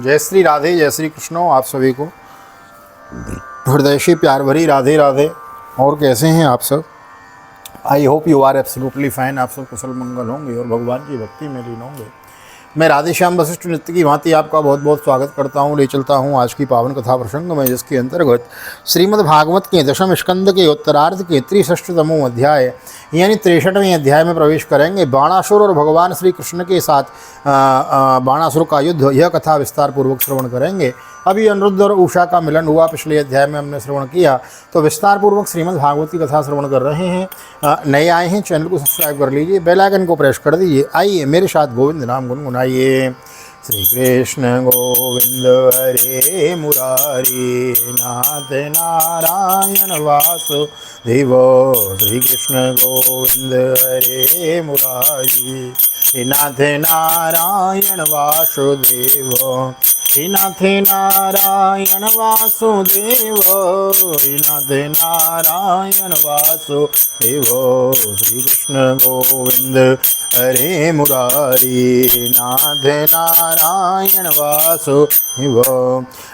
जय श्री राधे, जय श्री कृष्णो। आप सभी को हृदय से प्यार भरी राधे राधे। और कैसे हैं आप सब? I hope you are absolutely fine. आप सब कुशल मंगल होंगे और भगवान की भक्ति में लीन होंगे। मैं राधे श्याम वशिष्ठ नृत्य की भांति आपका बहुत बहुत स्वागत करता हूँ। ले चलता हूँ आज की पावन कथा प्रसंग में, जिसके अंतर्गत श्रीमद् भागवत के दशम स्कंद के उत्तरार्ध के 63वें अध्याय यानी 63वें अध्याय में प्रवेश करेंगे। बाणासुर और भगवान श्री कृष्ण के साथ बाणासुर का युद्ध, यह कथा विस्तार पूर्वक श्रवण करेंगे। अभी अनिरुद्ध और उषा का मिलन हुआ, पिछले अध्याय में हमने श्रवण किया, तो विस्तार पूर्वक श्रीमद् भागवत की कथा श्रवण कर रहे हैं। नए आए हैं चैनल को सब्सक्राइब कर लीजिए, बेल आइकन को प्रेस कर दीजिए। आइए मेरे साथ गोविंद नाम गुनगुनाइए। श्री कृष्ण गोविंद हरे मुरारी, नाथ नारायण वासुदेव। श्री कृष्ण गोविंद हरे मुरारी, नाथ नारायण वासुदेव। नाथ नारायण वासुदेव, नाथ नारायण वासुदेव। श्री कृष्ण गोविंद हरे मुरारी, नाथ नारायण वासुदेव।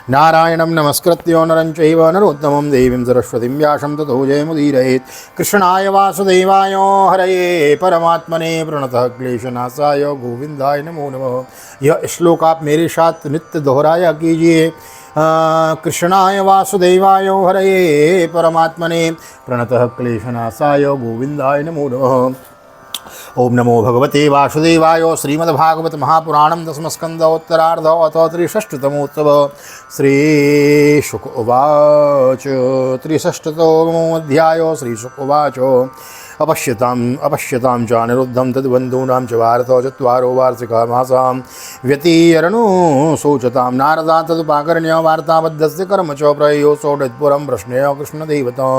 नारायणं नमस्कृत्य नरं चैव नरोत्तमं देवीं सरस्वतीं व्यासं ततो जयमुदीरयेत्। कृष्णाय वासुदेवाय हरये परमात्मने प्रणतः क्लेशनाशाय गोविंदाय नमो नमः। यह श्लोक आप मेरे साथ नित्य दोहराया कीजिए। कृष्णाय वासुदेवाय हरये परमात्मने प्रणतः क्लेशनाशाय गोविंदाय नमो नमः। ओम नमो भगवते वासुदेवाय। श्रीमद्भागवत महापुराणं दशमस्कन्ध उत्तरार्ध अथ 63तमोत्सव। श्री शुक उवाच। 63तमोऽध्याय। श्री शुक उवाच। अपश्यतां च अनिरुद्धं तद्बन्धूनां च भारत चत्वारो वार्षिका मासां व्यतीयरणो शोचतां। नारदा तदुपाकर्ण्य वार्ताबद्धस्य कर्म च प्रयो सोढत्पुरं प्रश्नय कृष्णदेवता।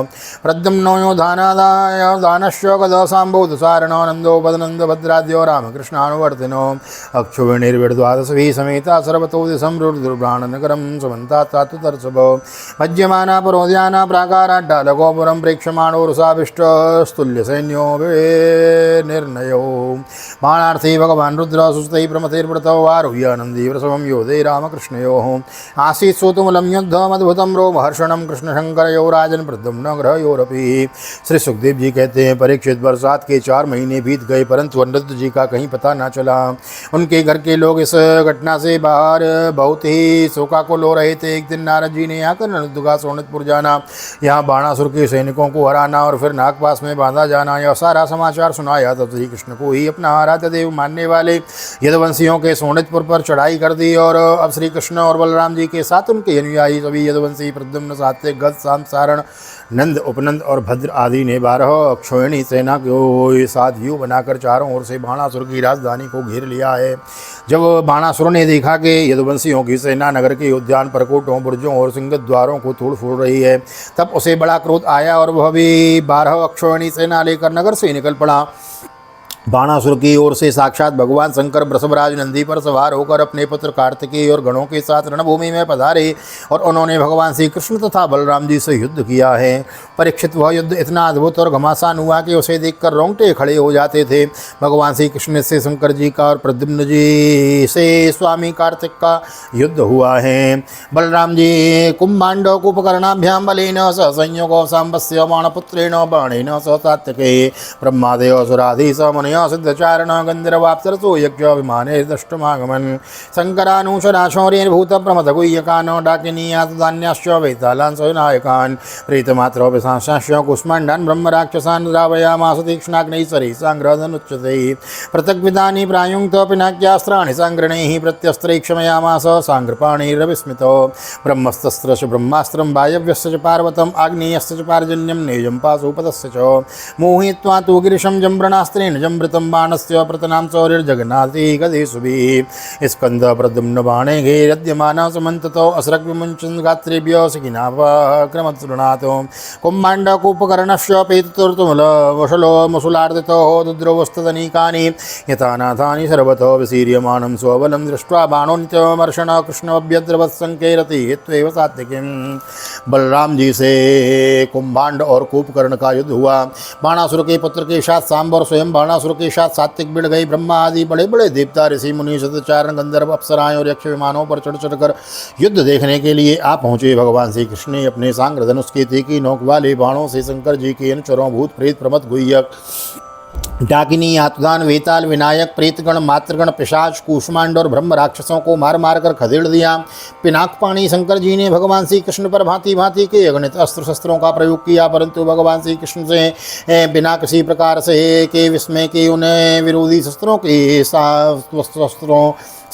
प्रद्युम्नो यो दानस्य गदसाम्बोधसारणो भद्राद्यो रामकृष्णानुवर्तिनो। अक्षुभिर्निर्विद्वादशभिः समेता सर्वतो दिशं रुद्रब्राह्मणनगरं समन्तात्तुतर्षभ। मज्यमाना परोद्याना प्राकाराड्डालगोपुरं प्रेक्षमाणो रुषाभिष्टस्तुल्य सैन्यो निर्णयो। बाणार्थी भगवान् रुद्र सुस्तै प्रमथैर्व्रतौ आरुह्य नन्दी वृषभं योधे रामकृष्णयोः। आसीत् सोतुमलं युद्धमद्भुतं रोमहर्षणं कृष्णशंकरयोः राजन् प्रद्युम्न ग्रहयोरपि। श्री सुखदेव जी कहते हैं, परीक्षित बरसात के 4 महीने बीत गए, परंतु अनिरुद्ध जी का कहीं पता ना चला। उनके घर के लोग इस घटना से बाहर बहुत ही शोकाकुल हो रहे थे। एक दिन नारद जी ने आकर अनिरुद्ध का सोनितपुर जाना, यहाँ बाणासुर के सैनिकों को हराना और फिर नागपास में बांधा जाना, यह सारा समाचार सुनाया। तब श्री कृष्ण को ही अपना आराध्य देव मानने वाले यदुवंशियों के सोनितपुर पर चढ़ाई कर दी। और अब श्री कृष्ण और बलराम जी के साथ उनके अनुयायी सभी यदुवंशी प्रद्युम्न, सात्विक, गद, शाम, सारण, नंद, उपनंद और भद्र आदि ने 12 अक्षौहिणी सेना को साथ व्यू बनाकर चारों ओर से बाणासुर की राजधानी को घेर लिया है। जब बाणासुर ने देखा कि यदुवंशियों की सेना नगर के उद्यान, परकोटों, बुर्जों और सिंह द्वारों को तोड़ फोड़ रही है, तब उसे बड़ा क्रोध आया और वह भी 12 अक्षौहिणी सेना लेकर नगर से निकल पड़ा। बाणासुर की ओर से साक्षात भगवान शंकर वृषभराज नंदी पर सवार होकर अपने पुत्र कार्तिकेय और गणों के साथ रणभूमि में पधारे और उन्होंने भगवान श्री कृष्ण तथा बलराम जी से युद्ध किया है। परीक्षित, वह युद्ध इतना अद्भुत और घमासान हुआ कि उसे देखकर रोंगटे खड़े हो जाते थे। भगवान श्री कृष्ण से शंकर जी का और प्रद्युम्न जी से स्वामी कार्तिक का युद्ध हुआ है। बलराम जी कुंभांडव कुंभकर्णाभ्याम बलेन स संयोगो सांबस्य बाणपुत्रेण बाणेन स सात्यके ब्रह्मादेव सुराधि स सिद्धचारण गंधर्वाप्सरसो यज्ञाभिमाने दष्टमागमन। शंकरानुशरा शौर्यभूत प्रमथ गुह्यकान डाकिनीयात दान्याश्च वैतालान् सविनायकान्। प्रीतमात्रो विशांशाश्च कुष्माण्डान् ब्रह्मराक्षसान् द्रावयामास तीक्ष्णाग्नैः सरिसाङ्घ्रधनुच्यतैः। पृथग्विधानि प्रायुङ्क्त पिनाक्यास्त्राणि साङ्घ्रणैः प्रत्यस्त्रैः क्षमयामास साङ्घ्रपाणिरविस्मितो। ब्रह्मस्तस्त्रश्च ब्रह्मास्त्रं वायव्यस्य च पार्वतम् आग्नेयस्य च पार्जन्यं नेयं पाशुपतस्य च। मोहित्वा तु गिरिशं जम्ब्रणास्त्रेण जमृतं बाणस्य प्रतनां चौरिर्जगन्नाथी गदेषुभिः। स्कन्द प्रद्युम्न बाणे घेरद्यमानः समन्ततो असृक् विमुञ्चन् गात्रेभ्यः सखिनापक्रमतृणातो। कुम्भाण्डकूपकर्णस्य पेतुर्तुमुलवशलो मुसुलार्दितो दुद्रवस्तदनीकानि यथा नाथानि सर्वतो विशीर्यमानं स्वबलं दृष्ट्वा बाणोन्त्यमर्षण कृष्णव्यद्रवत्संकेरति त्वेव सात्विकीं। बलराम जी से कुंभांड और कूपकर्ण का युद्ध हुआ। बाणासुर के पुत्र के साथ सांब और स्वयं बाणासुर ब्रह्मासुर के साथ सात्विक बिड़ गई। ब्रह्मा आदि बड़े बड़े देवता, ऋषि मुनि, सतचारण, गंधर्व, अप्सराएं और यक्ष विमानों पर चढ़ चढ़कर युद्ध देखने के लिए आ पहुंचे। भगवान श्री कृष्ण ने अपने सांग्र धनुष के तीखी नोक वाले बाणों से शंकर जी के अनुचरों भूत प्रेत प्रमथ गुह्यक डाकिनी, आत्मदान, वेताल, विनायक, प्रेतगण, मातृगण, पिशाच, कूष्मांड और ब्रह्म राक्षसों को मार मार कर खदेड़ दिया। पिनाकपाणी शंकर जी ने भगवान श्री कृष्ण पर भांति भांति के अगणित अस्त्र शस्त्रों का प्रयोग किया, परंतु भगवान श्री कृष्ण से बिना किसी प्रकार से के विस्मय के उन्हें विरोधी शस्त्रों के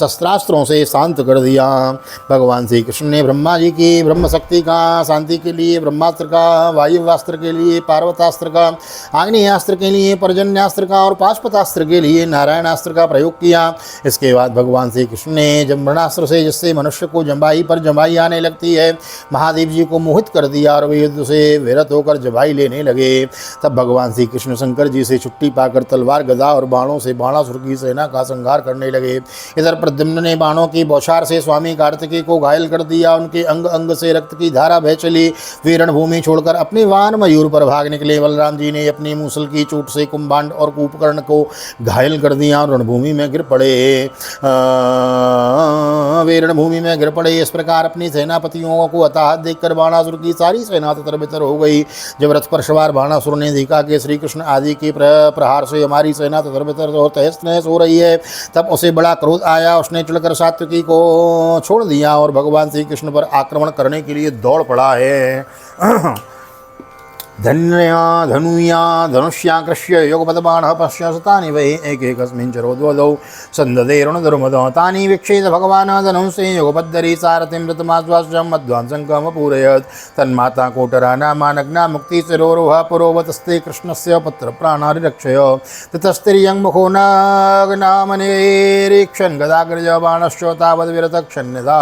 शस्त्रास्त्रों से शांत कर दिया। भगवान श्री कृष्ण ने ब्रह्मा जी की ब्रह्म शक्ति का शांति के लिए ब्रह्मास्त्र का, वायुवास्त्र के लिए पार्वतास्त्र का, आग्नेयास्त्र के लिए पर्जन्यास्त्र का और पाशुपतास्त्र के लिए नारायणास्त्र का प्रयोग किया। इसके बाद भगवान श्री कृष्ण ने जम्बणास्त्र से, जिससे मनुष्य को जम्बाई पर जम्बाई आने लगती है, महादेव जी को मोहित कर दिया और वे युद्ध से विरत होकर जम्बाई लेने लगे। तब भगवान श्री कृष्ण शंकर जी से छुट्टी पाकर तलवार, गदा और बाणों से बाणासुर की सेना का संहार करने लगे। इधर प्रद्युम्न ने बाणों की बौछार से स्वामी कार्तिकेय को घायल कर दिया। उनके अंग अंग से रक्त की धारा बह चली। वे रणभूमि छोड़कर अपने वाहन मयूर पर भाग निकले। बलराम जी ने अपनी मूसल की चोट से कुंभांड और कूपकर्ण को घायल कर दिया और रणभूमि में गिर पड़े। वे रणभूमि में गिर पड़े। इस प्रकार अपनी सेनापतियों को हताहत देखकर बाणासुर की सारी सेना तितर-बितर हो गई। जब रथ पर सवार बाणासुर ने देखा कि श्री कृष्ण आदि के प्रहार से हमारी सेना तितर-बितर और तहस नहस हो रही है, तब उसे बड़ा क्रोध आया। उसने चढ़कर सात्विकी को छोड़ दिया और भगवान श्री कृष्ण पर आक्रमण करने के लिए दौड़ पड़ा है। धनुया धनुष्याकृष्य योगपदबाणः पश्यतानि वै एकैकस्मिन् चरोद्वदौ सन्ददे ऋणधर्मदौ तानि वीक्षेत भगवान् धनुंसे योगपद्धरी सारथिं रथमाश्वास्यं मध्वांसङ्कमपूरयत् तन्माता कोटरा नामा नग्ना मुक्तिशिरोरुहा पुरोवतस्ते कृष्णस्य पुत्रप्राणारिरक्षय ततस्तिर्यं मुखो नामनेरीक्षन् गदाग्रज बाणश्च तावद्विरतक्षन्यदा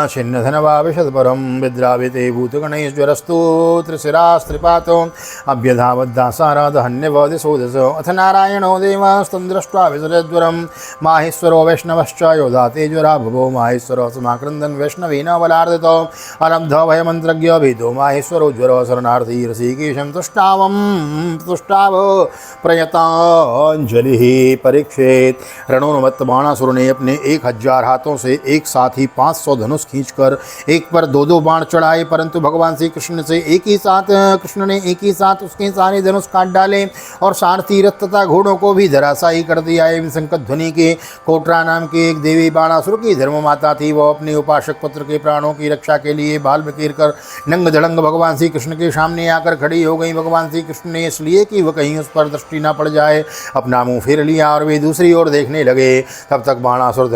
छिन्नधनवा विशदपरं विद्राविते भूतगणैश्वरस्तु शिरास्त्रिपातो अभ्यधावद्दासारादहन्यवदिशोदश अथ नारायणो देवास्तं दृष्ट्वा विसृज्वरं माहेश्वरो वैष्णवश्च योधाते ज्वरा भवो माहेश्वरो समाक्रन्दन् वैष्णवेन बलार्दितो अलब्धो भयमन्त्रज्ञो भीतो माहेश्वरो ज्वरो शरणार्थी ऋषिकेशं तुष्टाव प्रयतांजलिः परीक्षेत। रणोन्मत्त बाणासुर ने अपने 1000 हाथों से एक साथ ही 500 धनुष खींचकर एक पर 2-2 बाण चढ़ाए, परंतु भगवान श्री कृष्ण से कृष्ण ने एक ही साथ उसके सारे धनुष काट डाले और सारथी, रथ तथा घोड़ों को भी धराशायी कर दिया। एवं संकट ध्वनि के कोटरा नाम की एक देवी बाणासुर की धर्म माता थी। वह अपने उपासक पुत्र के प्राणों की रक्षा के लिए बाल बिखेर कर नंग धड़ंग भगवान श्री कृष्ण के सामने आकर खड़ी हो गई। भगवान श्री कृष्ण ने इसलिए कि वह कहीं उस पर दृष्टि न पड़ जाए अपना मुंह फेर लिया और वे दूसरी ओर देखने लगे। तब तक बाणासुर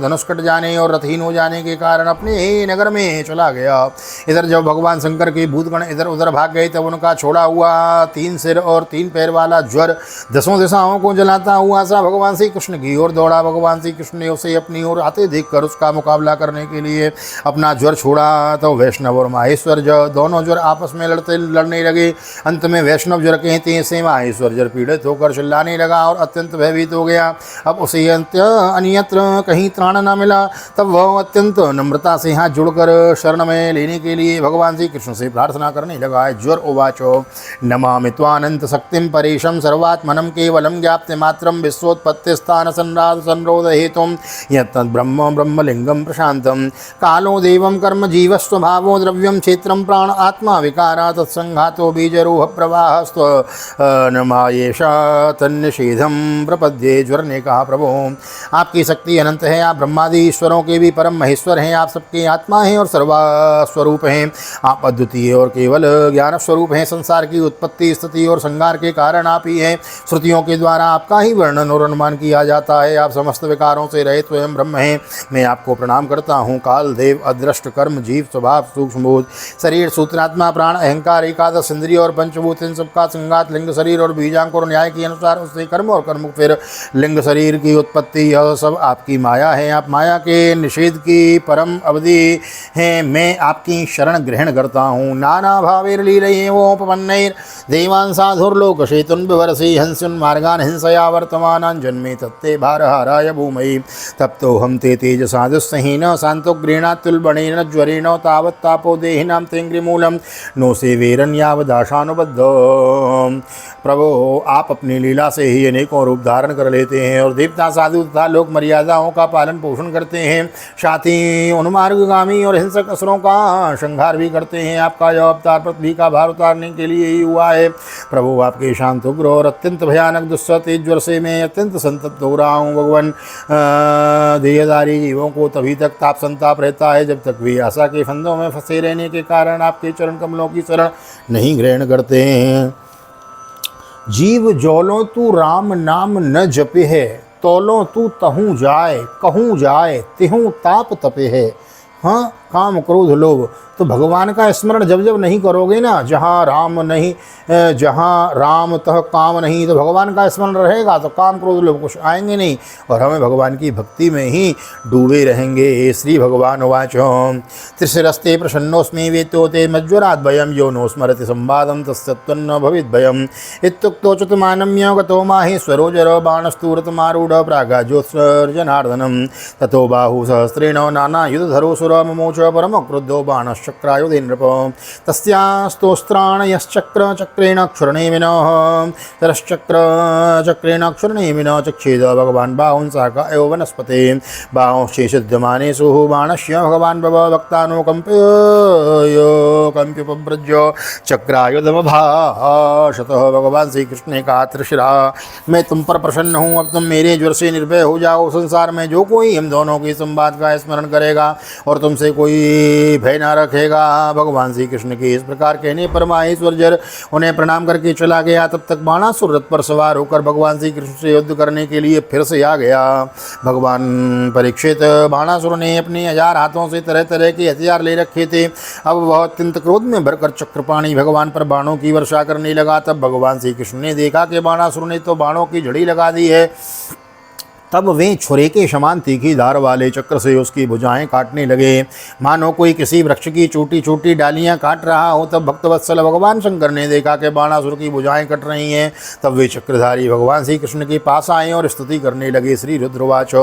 धनुष कट जाने और रथहीन हो जाने के कारण अपने ही नगर में चला गया। इधर जब भगवान शंकर के भूतगण इधर उधर भाग गए, तब उनका छोड़ा हुआ 3 सिर और 3 पैर वाला ज्वर 10 दिशाओं को जलाता हुआ सा भगवान श्री कृष्ण की ओर दौड़ा। भगवान श्री कृष्ण ने उसे अपनी ओर आते देखकर उसका मुकाबला करने के लिए अपना ज्वर छोड़ा। तो वैष्णव और माहेश्वर दोनों ज्वर आपस में लड़ने लगे। अंत में वैष्णव ज्वर कहते से माहेश्वर ज्वर पीड़ित होकर चिल्लाने लगा और अत्यंत भयभीत हो गया। अब उसे अन्यत्र कहीं त्राण न मिला। तब वह अत्यंत नम्रता से हाथ जुड़कर शरण में लेने के लिए भगवान श्री कृष्ण से प्रार्थना करने लगा। ज्वर उवाचो नमामि त्वानंत शक्तिं परेशं सर्वात्मनं केवलं ज्ञाप्ति मात्रं विश्वोत्पत्ति स्थान संराध संरोध हेतुं यत्तद् ब्रह्म ब्रह्मलिंगं प्रशांतं कालो देवं कर्म जीवस्वभावो द्रव्यं क्षेत्रं प्राण आत्मा विकारा तत्संघातो बीजरूह प्रवाहस्व नमायेषा तन्निषेधं प्रपद्ये। ज्वर ने कहा, प्रभु आपकी शक्ति अनंत है, आप ब्रह्मादि ईश्वरों के भी परम महेश्वर हैं, आप सबके आत्मा हैं और सर्वस्वरूप हैं, आप अद्वितीय और केवल ज्ञान स्वरूप हैं। संसार की उत्पत्ति, स्थिति और संहार के कारण आप ही हैं। श्रुतियों के द्वारा आपका ही वर्णन और अनुमान किया जाता है। आप समस्त विकारों से रहित स्वयं ब्रह्म हैं। मैं आपको प्रणाम करता हूँ। काल, देव, अदृष्ट, कर्म, जीव, स्वभाव, सूक्ष्मभूत, शरीर, सूत्रात्मा, प्राण, अहंकार, एकादश इंद्रिय और पंचभूत, इन सबका संघात, लिंग शरीर और बीजांकुर न्याय के अनुसार उससे कर्म और कर्म फिर लिंग शरीर की उत्पत्ति, यह सब आपकी माया है। आप माया के निषेध की परम अवधि हैं। मैं आपकी शरण ग्रहण करता हूँ। नाना भावैर्लीलयेवोपपन्नैर्देवान् साधुर्लोकशेतुन् बिभर्षि हंस्युन्मार्गान् हिंसया वर्तमानान् जन्मे तत्ते भारहाराय भूमि तप्तोऽहं ते तेजसा दुस्सहेन शान्तो गृह्णात्युल्बणेन ज्वरेण तावत्तापो देहिनां तेङ्ग्रिमूलं नो सेवेरन् यावदाशानुबद्ध। प्रभु आप अपनी लीला से ही अनेकों रूप धारण कर लेते हैं और देवता साधु तथा लोक मर्यादाओं का पालन पोषण करते हैं, साथ ही उन्मार्गगामी और हिंसक असुरों का संहार भी करते हैं। आपका यह अवतार पृथ्वी का भार उतारने के लिए ही हुआ है। प्रभु आपके शांत उग्र और अत्यंत भयानक दुस्सह तेज ज्वर से मैं अत्यंत संतप्त हो रहा हूँ। भगवान देहधारी जीवों को तभी तक ताप संताप रहता है जब तक वे आशा के फंदों में फंसे रहने के कारण आपके चरण कमलों की शरण नहीं ग्रहण करते हैं। जीव जौलो तू राम नाम न जपे है, तौलो तू तहूँ जाए, कहूँ जाए तिहूँ ताप तपे है। हाँ, काम क्रोध लोभ, तो भगवान का स्मरण जब जब नहीं करोगे ना, जहाँ राम नहीं, जहाँ राम तह काम नहीं, तो भगवान का स्मरण रहेगा तो काम क्रोध लोभ कुछ आएंगे नहीं और हमें भगवान की भक्ति में ही डूबे रहेंगे। श्री भगवान उवाच त्रिशिरस्ते प्रसन्नोस्मि वेत्तोते मज्वरात् भयं यो नो स्मरति संवादं तस्यत्वन्न भवेद् भयम् इत्युक्तो चतुमानम्य गतो माहेश्वरो बाणस्तूरतमारूढ प्रागाज्योत्सर्जनार्दनं ततो बाहु सहस्रेण नानायुधधरो सुरममोच परम क्रुद्धो बाणश्चक्रायुधे नृप तस्यास्तोस्त्राणयश्चक्र चक्रेण क्षुरणे विनः तरश्चक्र चक्रेण क्षुरणे विनः चक्षेद भगवान् बाहुं साका एव वनस्पते बाहुश्चेषिद्यमानेषु बाणस्य भगवान् भव भक्तानुकम्प्य कंप्युपव्रज्य चक्रायुधमभाषतः। भगवान श्री कृष्ण ने कहा, त्रिशिरा मैं तुम पर प्रसन्न हूँ, अब तुम मेरे ज्वर से निर्भय हो जाओ। संसार में जो कोई हम दोनों के संवाद का स्मरण करेगा और तुमसे कोई भय न रखेगा। भगवान श्री कृष्ण के इस प्रकार कहने पर माहेश्वर जर उन्हें प्रणाम करके चला गया। तब तक बाणासुर रथ पर सवार होकर भगवान श्री कृष्ण से युद्ध करने के लिए फिर से आ गया। भगवान परीक्षित, बाणासुर ने अपने 1000 हाथों से तरह तरह के हथियार ले रखे थे। अब वह अत्यंत क्रोध में भरकर चक्रपाणी भगवान पर बाणों की वर्षा करने लगा। तब भगवान श्री कृष्ण ने देखा कि बाणासुर ने तो बाणों की झड़ी लगा दी है। तब वे छुरे के समान तीखी धार वाले चक्र से उसकी भुजाएं काटने लगे, मानो कोई किसी वृक्ष की छोटी छोटी डालियां काट रहा हो। तब भक्तवत्सल भगवान शंकर ने देखा कि बाणासुर की भुजाएं कट रही हैं। तब वे चक्रधारी भगवान श्री कृष्ण के पास आए और स्तुति करने लगे। श्री रुद्रवाच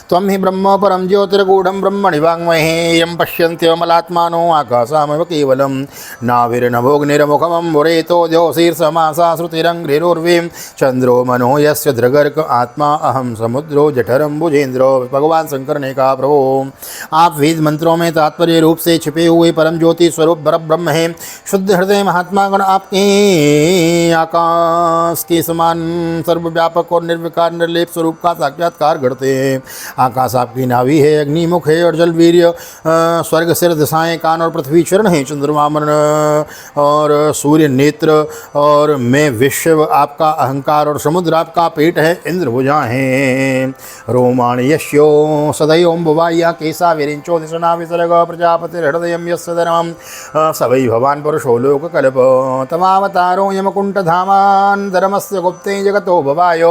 त्वं हि ब्रह्म परम ज्योतिर्गूढ़ं ब्रह्मणि वाङ्महे यं पश्यन्त्यमलात्मानो आकाशामेव केवलं नाभिर्नभोग्निर्मुखमम्बुरेतो द्योशीर्षमासा श्रुतिरङ्घ्रिरुर्वीं चन्द्रो मनो यस्य धृगर्क आत्मा अहं समुद्रो जठरम भुजेंद्र। भगवान शंकर ने कहा, प्रभु आप वेद मंत्रों में तात्पर्य रूप से छिपे हुए परम ज्योति स्वरूप ब्रह्म हैं। शुद्ध हृदय महात्मा गण आपके आकाश के समान सर्वव्यापक और निर्विकार निर्लेप स्वरूप का साक्षात्कार करते हैं। आकाश आपकी नाभि है, अग्निमुख है और जल वीर्य, स्वर्ग सिर दिशाएं कान और पृथ्वी चरण है, चंद्रमा मन और सूर्य नेत्र और मैं विश्व आपका अहंकार और समुद्र आपका पेट है, इंद्र भुजा हैं। रोमाणि यस्यो सदैवम्बुवाया केशा विरिंचो दिशना विसर्ग प्रजापतिर्हृदयं यस्य धर्मं स वै भवान् पुरुषो लोककल्प तमावतारो यमकुण्ठधामान् धर्मस्य गुप्ते जगतो भवाय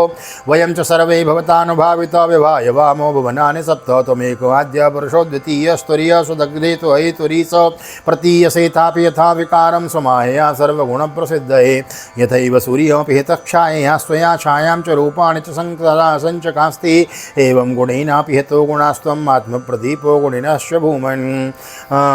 वयं च सर्वे भवतानुभाविता विभाय वामो भुवनानि सप्त त्वमेको आद्य पुरुषो द्वितीयस्तुर्य सुदग्धे त्वयि तुरीस प्रतीयसेतापि यथा विकारं समाहया सर्वगुणप्रसिद्धये यथैव सूर्यमपि हितक्षायया स्वया छायां च रूपाणि च संचकास्ति एवं गुणेनापि हितो गुणास्त्वम् आत्मप्रदीपो गुणिनश्च भूमन्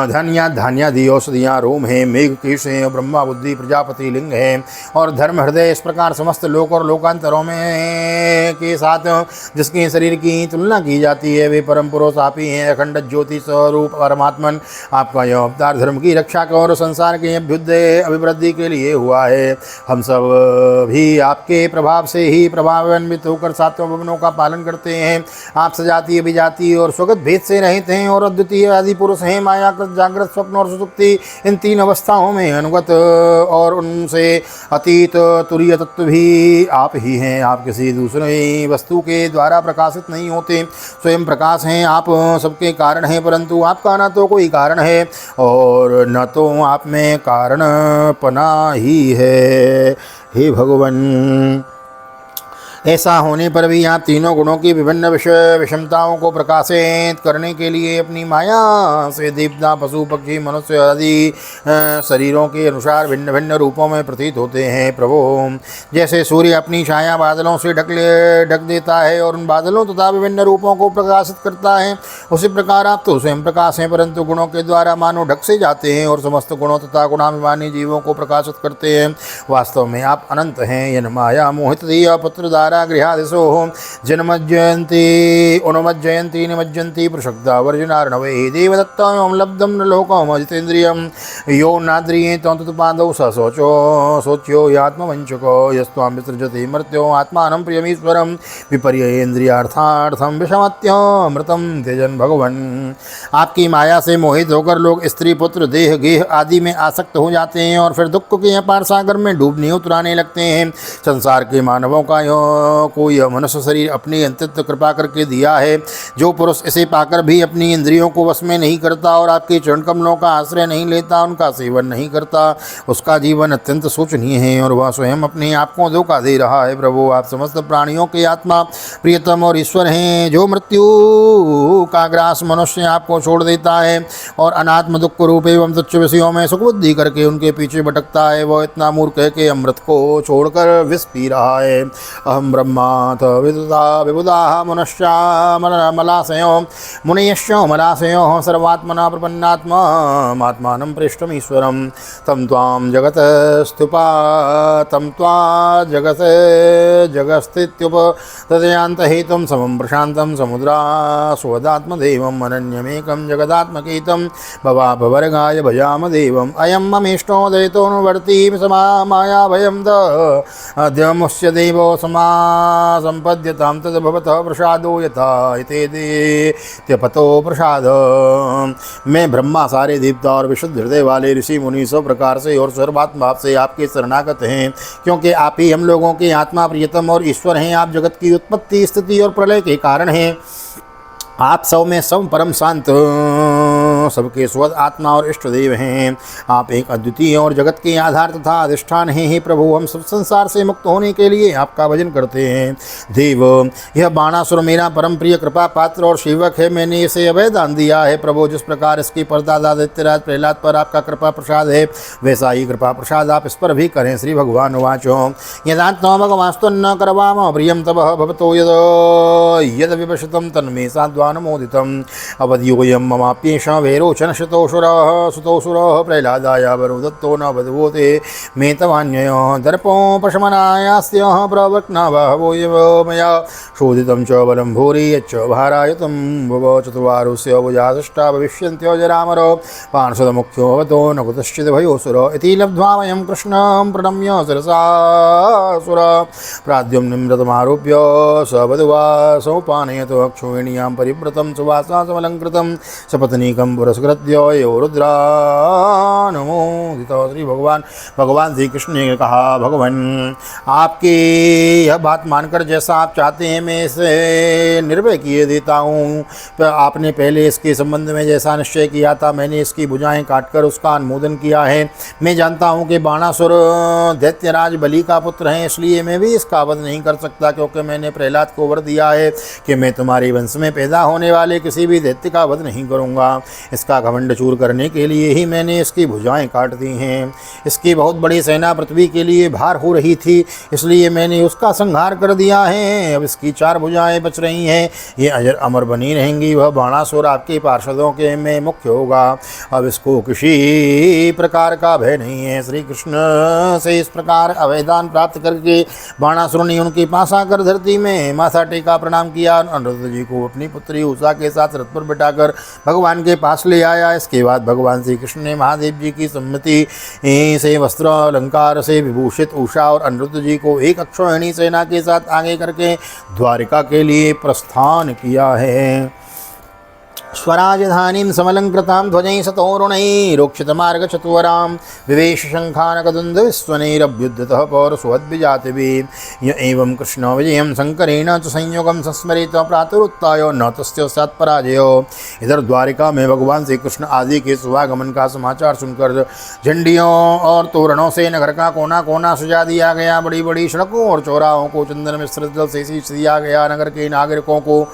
धन्या धान्यादि औषधियाँ रोम है, मेघ कीश है, ब्रह्मा बुद्धि प्रजापति लिंग है और धर्म हृदय। इस प्रकार समस्त लोक और लोकांतरों में के साथ जिसके शरीर की तुलना की जाती है वे परम पुरुष आप ही हैं। अखंड ज्योति स्वरूप परमात्मन आपका यह अवतार धर्म की रक्षा का और संसार के अभ्युदय अभिवृद्धि के लिए हुआ है। हम सब भी आपके प्रभाव से ही प्रभावान्वित होकर सातों भवनों का पालन करते हैं। आप सजातीय विजातीय और स्वगत भेद से रहित हैं और अद्वितीय आदि पुरुष हैं। मायाकृत जागृत स्वप्न और सुसुप्ति इन 3 अवस्थाओं में अनुगत और उनसे अतीत तुरीय तत्व भी आप ही हैं। आप किसी दूसरे वस्तु के द्वारा प्रकाशित नहीं होते, स्वयं प्रकाश हैं। आप सबके कारण हैं, परंतु आपका न तो कोई कारण है और न तो आप में कारणपना ही है। हे भगवान, ऐसा होने पर भी आप तीनों गुणों की विभिन्न विषमताओं को प्रकाशित करने के लिए अपनी माया से देवता, पशु, पक्षी, मनुष्य आदि शरीरों के अनुसार भिन्न भिन्न रूपों में प्रतीत होते हैं। प्रभु, जैसे सूर्य अपनी छाया बादलों से ढक देता है और उन बादलों तथा विभिन्न रूपों को प्रकाशित करता है, उसी प्रकार आप तो स्वयं प्रकाश हैं, परंतु गुणों के द्वारा मानो ढक से जाते हैं और समस्त गुणों तथा गुणाभिमानी जीवों को प्रकाशित करते हैं। वास्तव में आप अनंत हैं। यन माया मोहित दिया पुत्र द्वारा गृहादिशो जन्मज्जयंती उन्मज्जयंती निमज्जंती प्रशक्ता वर्जनार्णवे देवदत्तां लब्धं न लोकम् अजितेन्द्रियं यो नाद्रिये त्वं तत्पादौ स शोच्यो यात्मवञ्चको यस्त्वां विसृजति मर्त्यो आत्मानं प्रियमीश्वरं विपर्येन्द्रियार्थार्थं विषमत्यमृतं त्यजन् भगवन्। आपकी माया से मोहित होकर लोग स्त्री, पुत्र, देह, गेह आदि में आसक्त हो जाते हैं और फिर दुख के अपार सागर में डूबने उतराने लगते हैं। संसार के मानवों को यह मनुष्य शरीर अपनी अंतत्व कृपा करके दिया है। जो पुरुष इसे पाकर भी अपनी इंद्रियों को वश में नहीं करता और आपके चरण कमलों का आश्रय नहीं लेता, उनका सेवन नहीं करता, उसका जीवन अत्यंत शोचनीय है और वह स्वयं अपने आप को धोखा दे रहा है। प्रभु, आप समस्त प्राणियों के आत्मा, प्रियतम और ईश्वर हैं। जो मृत्यु का ग्रास मनुष्य आपको छोड़ देता है और अनात्म दुख रूप एवं तुच्छ विषयों में सुखबुद्धि करके उनके पीछे भटकता है, वह इतना मूर्ख है कि अमृत को छोड़कर विष पी रहा है। अहम ब्रह्माथ विबुधा मनुष्या मलाशयो मुनयश्यो मलाशयो सर्वात्मना प्रपन्नात्मात्मानं पृष्ठमीश्वरं तम त्वां जगत स्तुपा तम त्वा जगत जगस्थित्युप तदयांतहितं समं प्रशान्तं समुद्रा स्वदात्मदेवम् अनन्यमेकं जगदात्मकेतं भवाभवर्गाय भजाम देवम् अयं ममेष्टो दयितोऽनुवर्ती समा माया भयं अद्यमुष्य देवो समा सम्पद्यतां तद्भवतः प्रसादो यथा त्यपतो प्रसाद। मैं ब्रह्मा, सारे देवता और विशुद्ध हृदय वाले ऋषि मुनि सब प्रकार से और सर्वात्म भाव से आपके शरणागत हैं, क्योंकि आप ही हम लोगों के आत्मा, प्रियतम और ईश्वर हैं। आप जगत की उत्पत्ति, स्थिति और प्रलय के कारण हैं। आप सब में सब परम शांत, सबके स्वद आत्मा और इष्ट देव हैं। आप एक अद्वितीय और जगत के आधार तथा अधिष्ठान हैं। हे प्रभु, हम सब संसार से मुक्त होने के लिए आपका भजन करते हैं। देव, यह बाणासुर मेरा परम प्रिय कृपा पात्र और सेवक है। मैंने इसे अभय दान दिया है। प्रभु, जिस प्रकार इसकी परदादा दैत्यराज प्रहलाद पर आपका कृपा प्रसाद है, वैसा ही कृपा प्रसाद आप इस पर भी करें। श्री भगवान उवाचो यदात्मा भगवास्तन्न करवाम प्रियम तब भवतो यद विवशतं तन्मे साध्वानुमोदितम् अवध्योऽयं ममाप्येष वैरोचन सुतोषुरः प्रह्लादाय वरो दत्तो न बधवोते मे तवान्ययः दर्पोपशमनायास्य प्रवक्नावहवो मया शोधितं च बलं भूरि यच्च भारायतं भव चतुर्वारोऽस्य भुजादष्टा भविष्यन्त्यो जरामरो पार्षदमुख्यो भवतो न कुतश्चित् भयोऽसुर इति लब्ध्वा वयं कृष्णं प्रणम्य शिरसासुर प्राद्युम्नं रथमारोप्य स वधुवा समुपानयतो अक्षोहिण्यां परिव्रतं सुवासा समलङ्कृतं सपत्नीकं पुरस्कृत्य यो रुद्रा नमोदितो। श्री भगवान श्री कृष्ण ने कहा, भगवान आपकी यह बात मानकर जैसा आप चाहते हैं मैं इसे निर्भय किए देता हूँ। आपने पहले इसके संबंध में जैसा निश्चय किया था, मैंने इसकी भुजाएं काटकर उसका अनुमोदन किया है। मैं जानता हूँ कि बाणासुर दैत्यराज बलि का पुत्र हैं, इसलिए मैं भी इसका वध नहीं कर सकता, क्योंकि मैंने प्रहलाद को वर दिया है कि मैं तुम्हारे वंश में पैदा होने वाले किसी भी दैत्य का वध नहीं करूँगा। इसका घमंड चूर करने के लिए ही मैंने इसकी भुजाएं काट दी हैं। इसकी बहुत बड़ी सेना पृथ्वी के लिए भार हो रही थी, इसलिए मैंने उसका संहार कर दिया है। अब इसकी 4 भुजाएं बच रही हैं, ये अजर अमर बनी रहेंगी। वह बाणासुर आपके पार्षदों के में मुख्य होगा। अब इसको किसी प्रकार का भय नहीं है। श्री कृष्ण से इस प्रकार अवैधान प्राप्त करके बाणासुर ने उनके पास आकर धरती में माथा टेका प्रणाम किया। अनुरुद्ध जी को अपनी पुत्री उषा के साथ रथ पर बिठाकर भगवान के पास ले आया। इसके बाद भगवान श्री कृष्ण ने महादेव जी की सम्मति से वस्त्र अलंकार से विभूषित उषा और अनिरुद्ध जी को एक अक्षौहिणी सेना के साथ आगे करके द्वारिका के लिए प्रस्थान किया है। स्वराजधानीं समलङ्कृतां ध्वजैः सतोरुणैरोक्षितमार्गचत्वरां विवेशशङ्खानकदुन्दविस्वनैरभ्युद्धतः पौरसुहद्विजातिभिः य एवं कृष्णो विजयं शङ्करेण च संयोगं संस्मरेत प्रातरुत्थाय न तस्य स्यात् पराजयो। इधर द्वारिका में भगवान श्री कृष्ण आदि के शुभागमन का समाचार सुनकर झंडियों और तोरणों से नगर का कोना कोना सजा दिया गया। बड़ी बड़ी सड़कों और चौराहों को चंदन मिश्रित जल से सींच दिया गया। नगर के नागरिकों को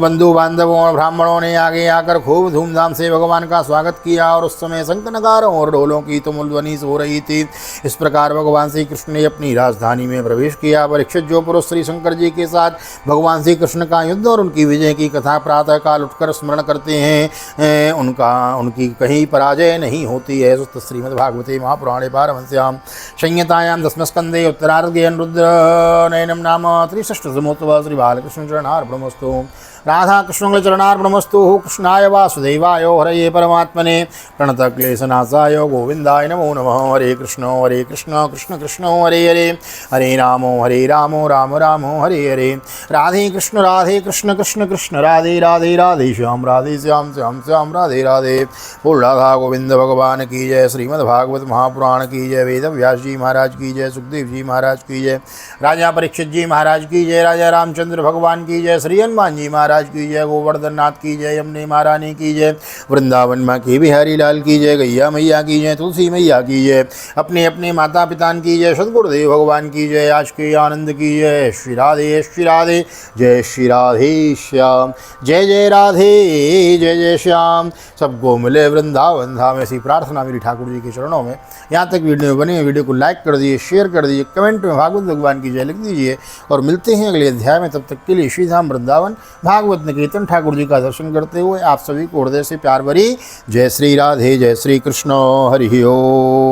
बंधु बांधवों और ब्राह्मणों ने आगे आकर खूब धूमधाम से भगवान का स्वागत किया और उस समय शंख नगारों और ढोलों की तुमुल ध्वनि हो रही थी। इस प्रकार भगवान श्री कृष्ण ने अपनी राजधानी में प्रवेश किया। परीक्षित जो पुरुष श्री शंकर जी के साथ भगवान श्री कृष्ण का युद्ध और उनकी विजय की कथा प्रातः काल उठकर स्मरण करते हैं उनकी कहीं पराजय नहीं होती है। श्रीमद्भागवते महापुराणे पारमहंस्यां संहितायां दशमस्कन्धे उत्तरार्धे रुद्र नयनम नाम 63 श्री बालकृष्ण चरणार्पणमस्तु। राधा कृष्ण चरणार्पणमस्तु। कृष्णाय वासुदेवाय हरये परमात्मने प्रणतक्लेशनाशाय गोविंदाय नमो नमः। हरे कृष्ण कृष्ण कृष्ण हरे हरे हरे राम राम राम हरे हरे। राधे कृष्ण कृष्ण कृष्ण राधे राधे राधे श्याम श्याम राधे राधे। बोल राधा गोविंद भगवान की जय। श्रीमद्भागवत महापुराण की जय। वेद व्यास जी महाराज की जय। सुखदेव जी महाराज की जय। राजा परीक्षित जी महाराज की जय। राजा रामचंद्र भगवान की जय। श्री हनुमान जी महाराज की जय। गोवर्धन नाथ की जय। यमुने महारानी की जय। वृंदावन माँ की बिहारी लाल की जय। गैया मैया की जय। तुलसी मैया की जय। अपने अपने माता पिता की जय। सदगुरुदेव भगवान की जय। आज के आनंद की जय। श्री राधे जय श्री राधे श्याम। जय जय राधे जय जय श्याम। सबको मिले वृंदावन धाम। ऐसी प्रार्थना मेरी ठाकुर जी के चरणों में। यहाँ तक वीडियो बनी है, वीडियो को लाइक कर दीजिए, शेयर कर दीजिए, कमेंट में भागवत भगवान की जय लिख दीजिए और मिलते हैं अगले अध्याय में। तब तक के लिए श्री धाम वृंदावन भागवत निकेतन ठाकुर जी का दर्शन करते हुए आप सभी को हृदय से प्यार भरी जय श्री राधे जय श्री कृष्ण हरि ओम।